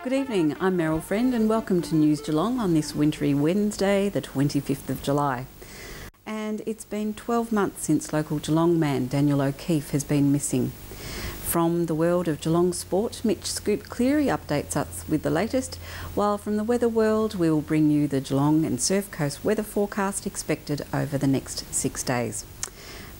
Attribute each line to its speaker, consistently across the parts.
Speaker 1: Good evening, I'm Meryl Friend and welcome to News Geelong on this wintry Wednesday, the 25th of July. And it's been 12 months since local Geelong man Daniel O'Keefe has been missing. From the world of Geelong sport, Mitch Scoop Cleary updates us with the latest, while from the weather world we will bring you the Geelong and Surf Coast weather forecast expected over the next 6 days.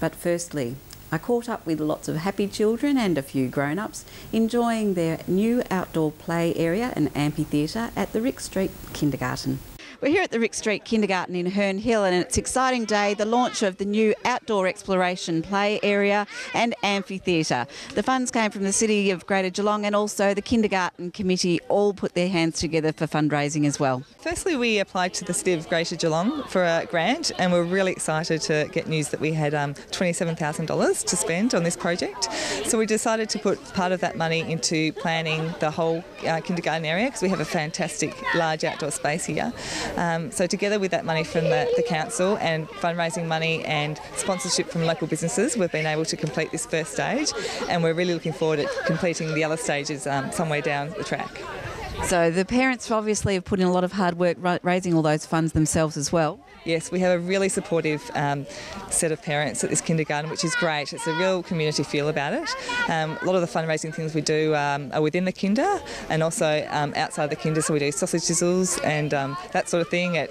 Speaker 1: But firstly, I caught up with lots of happy children and a few grown-ups enjoying their new outdoor play area and amphitheatre at the Rick Street Kindergarten. We're here at the Rick Street Kindergarten in Herne Hill and it's an exciting day, the launch of the new outdoor exploration play area and amphitheatre. The funds came from the City of Greater Geelong and also the Kindergarten Committee all put their hands together for fundraising as well.
Speaker 2: Firstly, we applied to the City of Greater Geelong for a grant and we're really excited to get news that we had $27,000 to spend on this project. So we decided to put part of that money into planning the whole kindergarten area because we have a fantastic large outdoor space here. So together with that money from the council and fundraising money and sponsorship from local businesses, we've been able to complete this first stage and we're really looking forward to completing the other stages somewhere down the track.
Speaker 1: So the parents obviously have put in a lot of hard work raising all those funds themselves as well.
Speaker 2: Yes, we have a really supportive set of parents at this kindergarten, which is great. It's a real community feel about it. A lot of the fundraising things we do are within the kinder and also outside the kinder. So we do sausage sizzles and that sort of thing at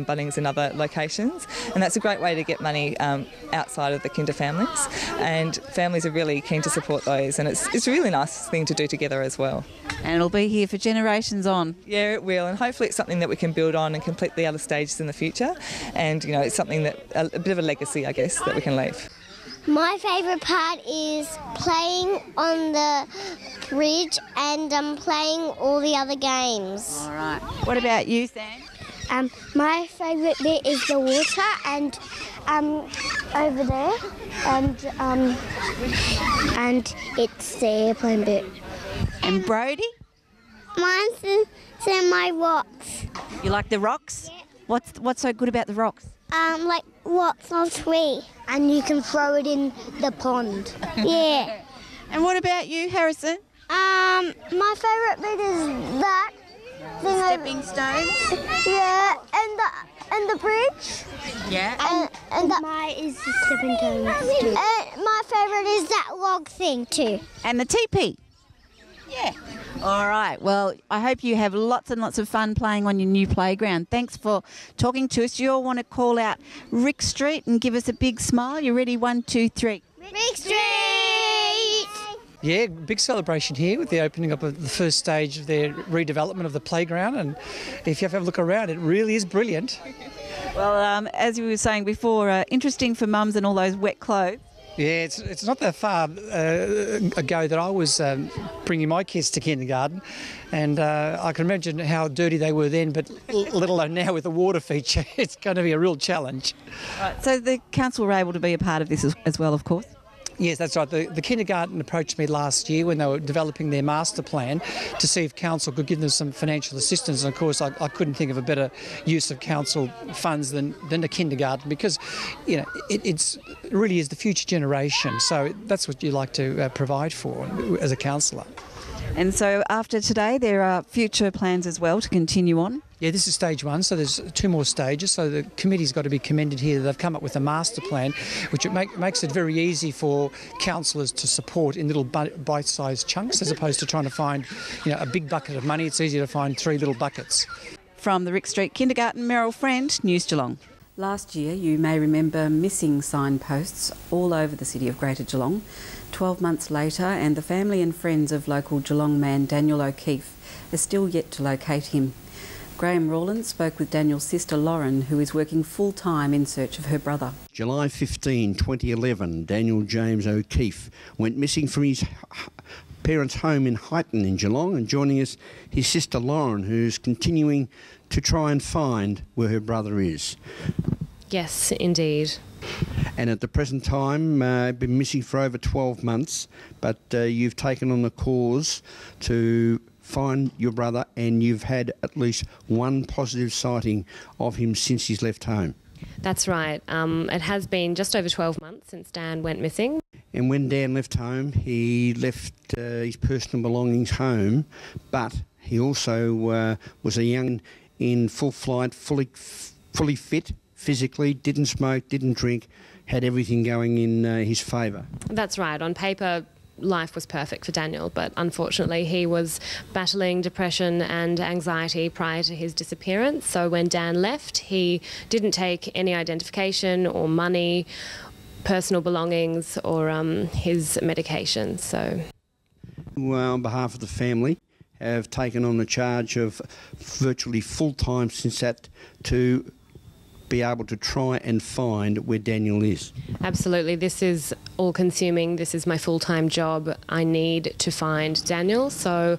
Speaker 2: Bunnings and other locations. And that's a great way to get money outside of the kinder families. And families are really keen to support those. And it's a really nice thing to do together as well.
Speaker 1: And it'll be here for generations on.
Speaker 2: Yeah, it will. And hopefully it's something that we can build on and complete the other stages in the future. And, you know, it's something that, a bit of a legacy, I guess, that we can leave.
Speaker 3: My favourite part is playing on the bridge and playing all the other games.
Speaker 1: All right. What about you, Sam?
Speaker 3: My favourite bit is the water and over there and it's the airplane bit.
Speaker 1: And Brody?
Speaker 3: Mine's my rocks.
Speaker 1: You like the rocks?
Speaker 3: Yeah.
Speaker 1: What's so good about the rocks?
Speaker 3: Like rocks on a tree. And you can throw it in the pond. Yeah.
Speaker 1: And what about you, Harrison?
Speaker 3: My favourite bit is that.
Speaker 1: Stepping stones?
Speaker 3: Yeah, and the bridge.
Speaker 1: Yeah.
Speaker 3: And mine is the stepping stones too. And my favourite is that log thing too.
Speaker 1: And the teepee? Yeah. All right. Well, I hope you have lots and lots of fun playing on your new playground. Thanks for talking to us. You all want to call out Rick Street and give us a big smile. You ready? 1, 2, 3.
Speaker 3: Rick Street!
Speaker 4: Yeah, big celebration here with the opening up of the first stage of their redevelopment of the playground. And if you have a look around, it really is brilliant.
Speaker 1: Well, as you were saying before, interesting for mums and all those wet clothes.
Speaker 4: Yeah, it's not that far ago that I was bringing my kids to kindergarten, and I can imagine how dirty they were then, but let alone now with the water feature, it's going to be a real challenge.
Speaker 1: Right, so the council were able to be a part of this as well, of course?
Speaker 4: Yes, that's right. The kindergarten approached me last year when they were developing their master plan to see if council could give them some financial assistance. And of course, I couldn't think of a better use of council funds than the kindergarten because, you know, it really is the future generation. So that's what you like to provide for as a councillor.
Speaker 1: And so after today, there are future plans as well to continue on?
Speaker 4: Yeah, this is stage one, so there's 2 more stages. So the committee's got to be commended here. They've come up with a master plan, which makes it very easy for councillors to support in little bite-sized chunks, as opposed to trying to find, you know, a big bucket of money. It's easier to find 3 little buckets.
Speaker 1: From the Rick Street Kindergarten, Meryl Friend, News Geelong. Last year, you may remember missing signposts all over the city of Greater Geelong. 12 months later, and the family and friends of local Geelong man Daniel O'Keefe are still yet to locate him. Graham Rawlins spoke with Daniel's sister Lauren, who is working full-time in search of her brother.
Speaker 5: July 15, 2011, Daniel James O'Keefe went missing from his parents' home in Highton in Geelong, and joining us, his sister Lauren, who's continuing to try and find where her brother is.
Speaker 6: Yes, indeed.
Speaker 5: And at the present time, been missing for over 12 months, but you've taken on the cause to find your brother, and you've had at least one positive sighting of him since he's left home.
Speaker 6: That's right. It has been just over 12 months since Dan went missing.
Speaker 5: And when Dan left home, he left his personal belongings home, but He also was a young in full flight, fully fit physically, didn't smoke, didn't drink, had everything going in his favour.
Speaker 6: That's right. On paper, life was perfect for Daniel, but unfortunately he was battling depression and anxiety prior to his disappearance. So when Dan left, he didn't take any identification or money, personal belongings, or his medication. So,
Speaker 5: on behalf of the family, have taken on the charge of virtually full time since that to be able to try and find where Daniel is.
Speaker 6: Absolutely. This is all-consuming. This is my full-time job. I need to find Daniel. So,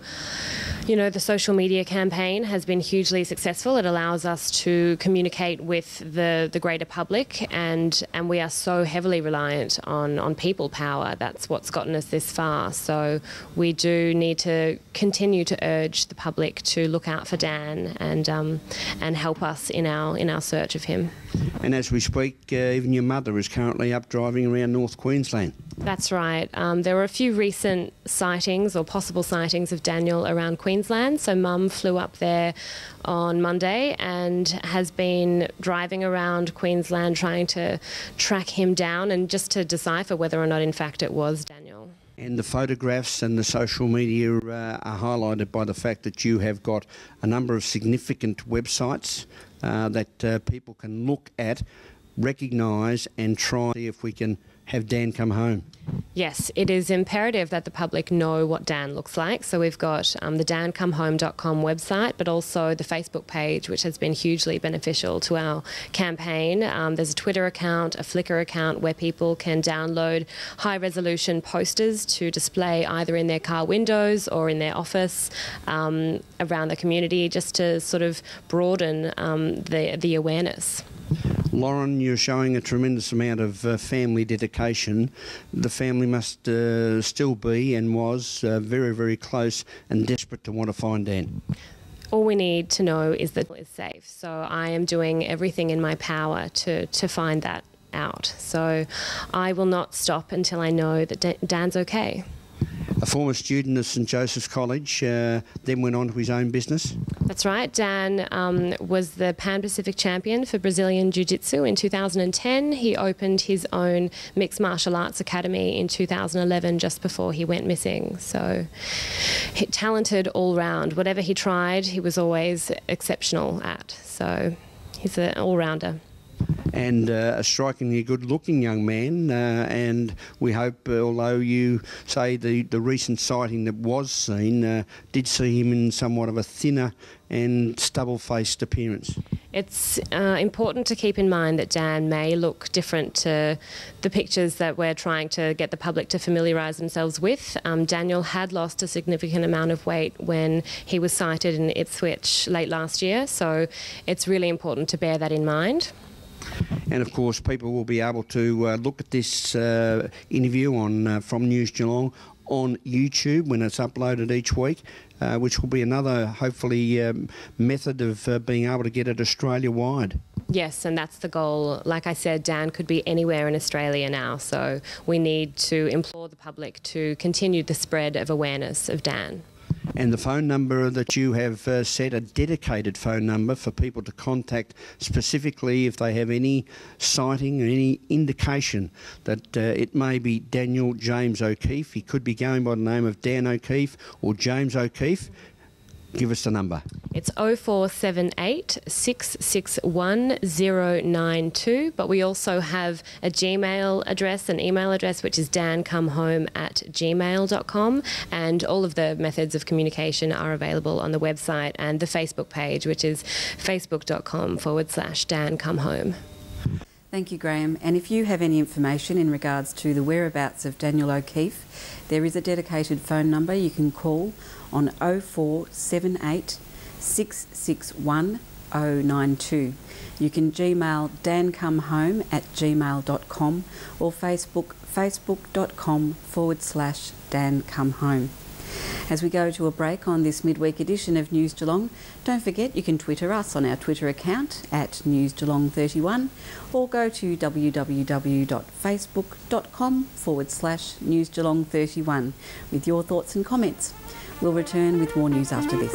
Speaker 6: you know, the social media campaign has been hugely successful. It allows us to communicate with the greater public, and we are so heavily reliant on people power. That's what's gotten us this far. So we do need to continue to urge the public to look out for Dan and help us in our search of him.
Speaker 5: And as we speak, even your mother is currently up driving around North Queensland.
Speaker 6: That's right. There were a few recent sightings or possible sightings of Daniel around Queensland. So Mum flew up there on Monday and has been driving around Queensland trying to track him down and just to decipher whether or not in fact it was Daniel.
Speaker 5: And the photographs and the social media are highlighted by the fact that you have got a number of significant websites that people can look at, recognise and try to see if we can have Dan come home.
Speaker 6: Yes, it is imperative that the public know what Dan looks like. So we've got the dancomehome.com website, but also the Facebook page, which has been hugely beneficial to our campaign. There's a Twitter account, a Flickr account where people can download high-resolution posters to display either in their car windows or in their office around the community, just to sort of broaden the awareness.
Speaker 5: Lauren, you're showing a tremendous amount of family dedication. The family must still be and was very, very close and desperate to want to find Dan.
Speaker 6: All we need to know is that it's safe. So I am doing everything in my power to find that out. So I will not stop until I know that Dan's okay.
Speaker 5: A former student of St Joseph's College, then went on to his own business.
Speaker 6: That's right. Dan was the Pan-Pacific champion for Brazilian Jiu-Jitsu in 2010. He opened his own mixed martial arts academy in 2011, just before he went missing. So talented all round. Whatever he tried, he was always exceptional at. So he's an all-rounder.
Speaker 5: And a strikingly good-looking young man, and we hope, although you say the recent sighting that was seen did see him in somewhat of a thinner and stubble-faced appearance. It's
Speaker 6: important to keep in mind that Dan may look different to the pictures that we're trying to get the public to familiarise themselves with. Daniel had lost a significant amount of weight when he was sighted in Ipswich late last year, so it's really important to bear that in mind.
Speaker 5: And of course, people will be able to look at this interview on from News Geelong on YouTube when it's uploaded each week, which will be another, hopefully, method of being able to get it Australia-wide.
Speaker 6: Yes, and that's the goal. Like I said, Dan could be anywhere in Australia now, so we need to implore the public to continue the spread of awareness of Dan.
Speaker 5: And the phone number that you have set, a dedicated phone number for people to contact specifically if they have any sighting or any indication that it may be Daniel James O'Keefe. He could be going by the name of Dan O'Keefe or James O'Keefe. Give us the number.
Speaker 6: It's 0478 661 092, but we also have a Gmail address, an email address, which is dancomehome@gmail.com, and all of the methods of communication are available on the website and the Facebook page, which is facebook.com/dancomehome.
Speaker 1: Thank you, Graham. And if you have any information in regards to the whereabouts of Daniel O'Keefe, there is a dedicated phone number you can call on 0478 661 092. You can Gmail dancomehome@gmail.com or facebook.com/dancomehome. As we go to a break on this midweek edition of News Geelong, don't forget you can Twitter us on our Twitter account @NewsGeelong31 or go to www.facebook.com/NewsGeelong31 with your thoughts and comments. We'll return with more news after this.